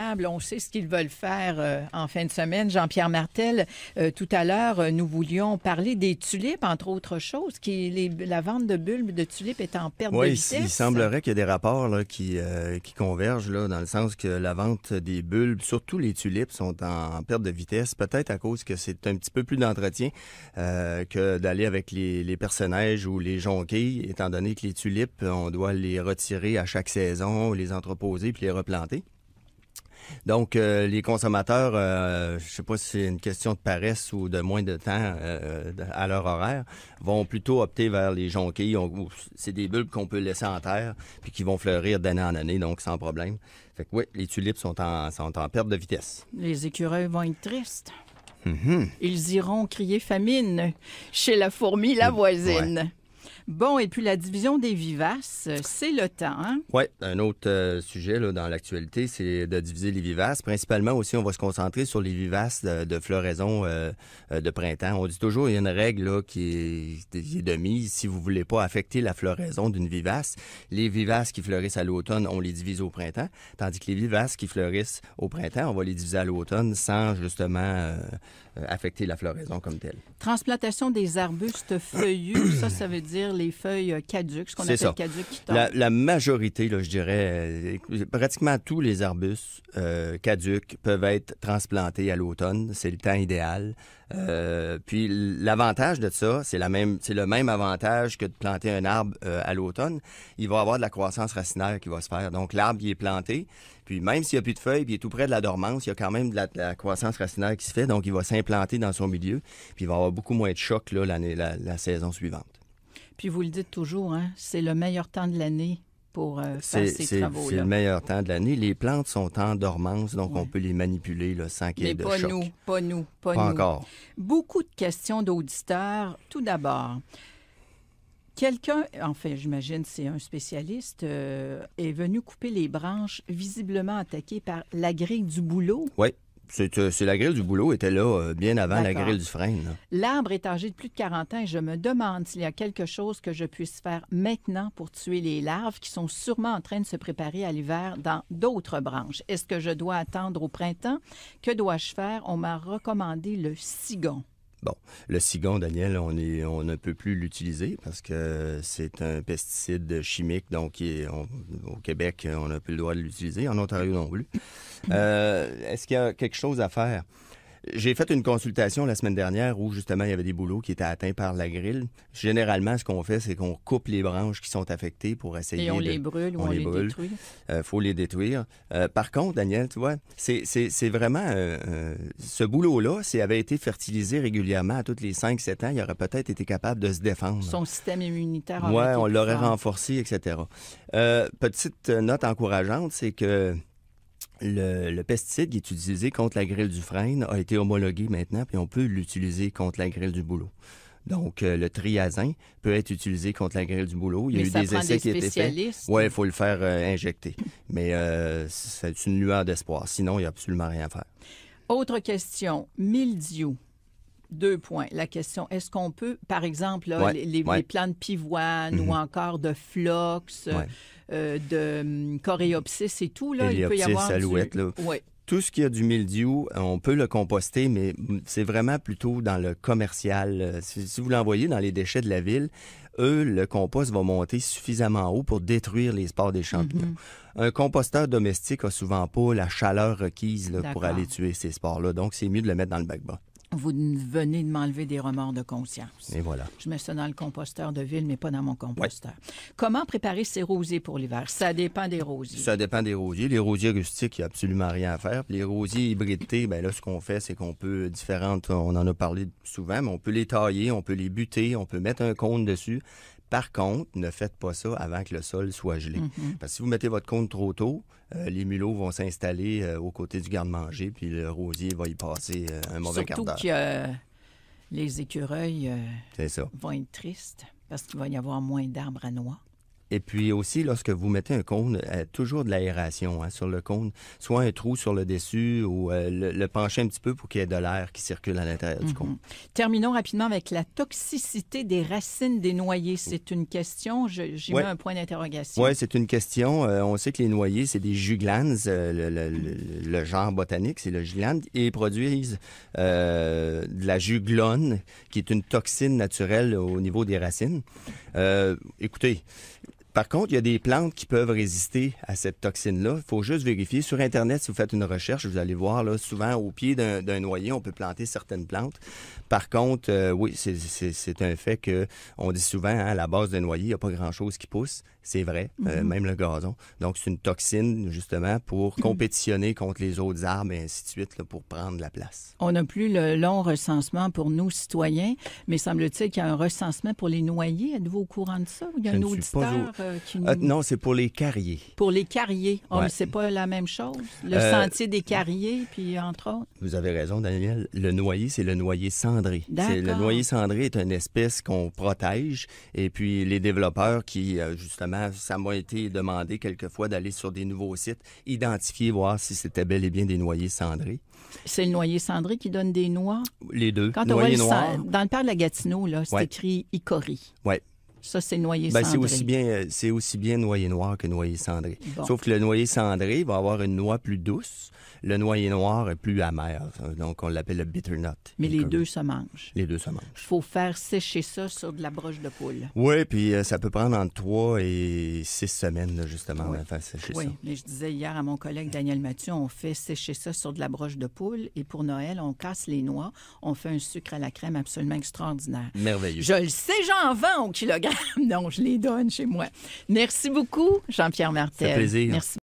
On sait ce qu'ils veulent faire en fin de semaine. Jean-Pierre Martel, tout à l'heure, nous voulions parler des tulipes, entre autres choses. La vente de bulbes de tulipes est en perte de vitesse. Oui, il semblerait qu'il y a des rapports là, qui convergent là, dans le sens que la vente des bulbes, surtout les tulipes, sont en perte de vitesse. Peut-être à cause que c'est un petit peu plus d'entretien que d'aller avec les personnages ou les jonquilles, étant donné que les tulipes, on doit les retirer à chaque saison, les entreposer puis les replanter. Donc, les consommateurs, je ne sais pas si c'est une question de paresse ou de moins de temps à leur horaire, vont plutôt opter vers les jonquilles. C'est des bulbes qu'on peut laisser en terre puis qui vont fleurir d'année en année, donc sans problème. Fait que oui, les tulipes sont en perte de vitesse. Les écureuils vont être tristes. Mm-hmm. Ils iront crier famine chez la fourmi, la voisine. Ouais. Bon, et puis la division des vivaces, c'est le temps, hein? Oui, un autre sujet là, dans l'actualité, c'est de diviser les vivaces. Principalement aussi, on va se concentrer sur les vivaces de floraison de printemps. On dit toujours, il y a une règle là, qui est de mise. Si vous voulez pas affecter la floraison d'une vivace, les vivaces qui fleurissent à l'automne, on les divise au printemps. Tandis que les vivaces qui fleurissent au printemps, on va les diviser à l'automne sans justement affecter la floraison comme telle. Transplantation des arbustes feuillus, ça veut dire les feuilles caduques, ce qu'on appelle caduques qui tombent. La majorité, là, je dirais, pratiquement tous les arbustes caduques peuvent être transplantés à l'automne. C'est le temps idéal. Puis l'avantage de ça, c'est le même avantage que de planter un arbre à l'automne. Il va y avoir de la croissance racinaire qui va se faire. Donc l'arbre, il est planté. Puis même s'il n'y a plus de feuilles, puis il est tout près de la dormance, il y a quand même de la croissance racinaire qui se fait. Donc il va s'implanter dans son milieu. Puis il va y avoir beaucoup moins de choc là, la saison suivante. Puis vous le dites toujours, hein, c'est le meilleur temps de l'année pour faire ces travaux-là. C'est le meilleur temps de l'année. Les plantes sont en dormance, donc on peut les manipuler là, sans qu'il y ait de choc. Mais pas nous. Pas encore. Beaucoup de questions d'auditeurs. Tout d'abord, quelqu'un, enfin j'imagine c'est un spécialiste, est venu couper les branches visiblement attaquées par la grille du bouleau. Oui. C'est la grille du bouleau était là bien avant la grille du frêne. Là. L'arbre est âgé de plus de 40 ans et je me demande s'il y a quelque chose que je puisse faire maintenant pour tuer les larves qui sont sûrement en train de se préparer à l'hiver dans d'autres branches. Est-ce que je dois attendre au printemps? Que dois-je faire? On m'a recommandé le cigon. Bon, le cigon, Daniel, on ne peut plus l'utiliser parce que c'est un pesticide chimique, donc au Québec, on n'a plus le droit de l'utiliser, en Ontario non plus. Est-ce qu'il y a quelque chose à faire? J'ai fait une consultation la semaine dernière où, justement, il y avait des bouleaux qui étaient atteints par la grille. Généralement, ce qu'on fait, c'est qu'on coupe les branches qui sont affectées pour essayer Et on les brûle ou on les détruit. Faut les détruire. Par contre, Daniel, tu vois, c'est vraiment... ce bouleau-là, s'il avait été fertilisé régulièrement à tous les 5-7 ans, il aurait peut-être été capable de se défendre. Son système immunitaire aurait été on plus l'aurait fort. renforcé, etc. Petite note encourageante, c'est que le pesticide qui est utilisé contre la grille du frêne a été homologué maintenant, puis on peut l'utiliser contre la grille du bouleau. Donc, le triazin peut être utilisé contre la grille du bouleau. Il y a eu des essais qui étaient faits. Oui, il faut le faire injecter. Mais c'est une lueur d'espoir. Sinon, il n'y a absolument rien à faire. Autre question. Mildiou. 2 points. La question, est-ce qu'on peut, par exemple, là, les plants de pivoine ou encore de phlox, de coréopsis et tout, là, il peut y avoir alouette, là. Oui. Tout ce qui a du mildiou, on peut le composter, mais c'est vraiment plutôt dans le commercial. Si vous l'envoyez dans les déchets de la ville, le compost va monter suffisamment haut pour détruire les spores des champignons. Un composteur domestique a souvent pas la chaleur requise là, pour aller tuer ces spores-là. Donc, c'est mieux de le mettre dans le bac-bas. Vous venez de m'enlever des remords de conscience. Et voilà. Je mets ça dans le composteur de ville, mais pas dans mon composteur. Comment préparer ses rosiers pour l'hiver? Ça dépend des rosiers. Ça dépend des rosiers. Les rosiers rustiques, il n'y a absolument rien à faire. Puis les rosiers hybridés, bien là, ce qu'on fait, c'est qu'on peut, on en a parlé souvent, mais on peut les tailler, on peut les buter, on peut mettre un cône dessus. Par contre, ne faites pas ça avant que le sol soit gelé. Parce que si vous mettez votre cône trop tôt, les mulots vont s'installer aux côtés du garde-manger, puis le rosier va y passer un mauvais quart d'heure. Surtout que les écureuils vont être tristes parce qu'il va y avoir moins d'arbres à noix. Et puis aussi, lorsque vous mettez un cône, toujours de l'aération sur le cône, soit un trou sur le dessus ou le pencher un petit peu pour qu'il y ait de l'air qui circule à l'intérieur du cône. Terminons rapidement avec la toxicité des racines des noyers. C'est une question, j'y mets un point d'interrogation. Oui, c'est une question. On sait que les noyers, c'est des juglands, le genre botanique, c'est le jugland, et ils produisent de la juglone, qui est une toxine naturelle au niveau des racines. Écoutez, par contre, il y a des plantes qui peuvent résister à cette toxine-là. Il faut juste vérifier. Sur Internet, si vous faites une recherche, vous allez voir, là, souvent, au pied d'un noyer, on peut planter certaines plantes. Par contre, oui, c'est un fait qu'on dit souvent, à la base d'un noyer, il n'y a pas grand-chose qui pousse. C'est vrai, même le gazon. Donc, c'est une toxine, justement, pour compétitionner contre les autres arbres et ainsi de suite, là, pour prendre la place. On n'a plus le long recensement pour nous, citoyens, mais semble-t-il qu'il y a un recensement pour les noyers. Êtes-vous au courant de ça? Il y a un auditeur qui nous... Non, c'est pour les carriers. Pour les carriers. Mais c'est pas la même chose? Le sentier des carriers, puis entre autres? Vous avez raison, Daniel. Le noyer, c'est le noyer cendré. Le noyer cendré est une espèce qu'on protège. Et puis, les développeurs qui, justement, ça m'a été demandé quelquefois d'aller sur des nouveaux sites, identifier, voir si c'était bel et bien des noyers cendrés. C'est le noyer cendré qui donne des noix? Les deux. Quand on voit dans le parc de la Gatineau, là, c'est écrit Icori. Oui. Ça, c'est noyer cendré. C'est aussi bien noyer noir que noyer cendré. Bon. Sauf que le noyer cendré va avoir une noix plus douce. Le noyer noir est plus amer. Donc, on l'appelle le bitter nut. Mais les deux se mangent. Les deux se mangent. Il faut faire sécher ça sur de la broche de poule. Oui, puis ça peut prendre entre 3 et 6 semaines, là, justement, à faire sécher ça. Oui, mais je disais hier à mon collègue Daniel Mathieu, on fait sécher ça sur de la broche de poule et pour Noël, on casse les noix, on fait un sucre à la crème absolument extraordinaire. Merveilleux. Je le sais, j'en vends au kilogramme. Non, je les donne chez moi. Merci beaucoup, Jean-Pierre Martel. Ça fait plaisir. Merci.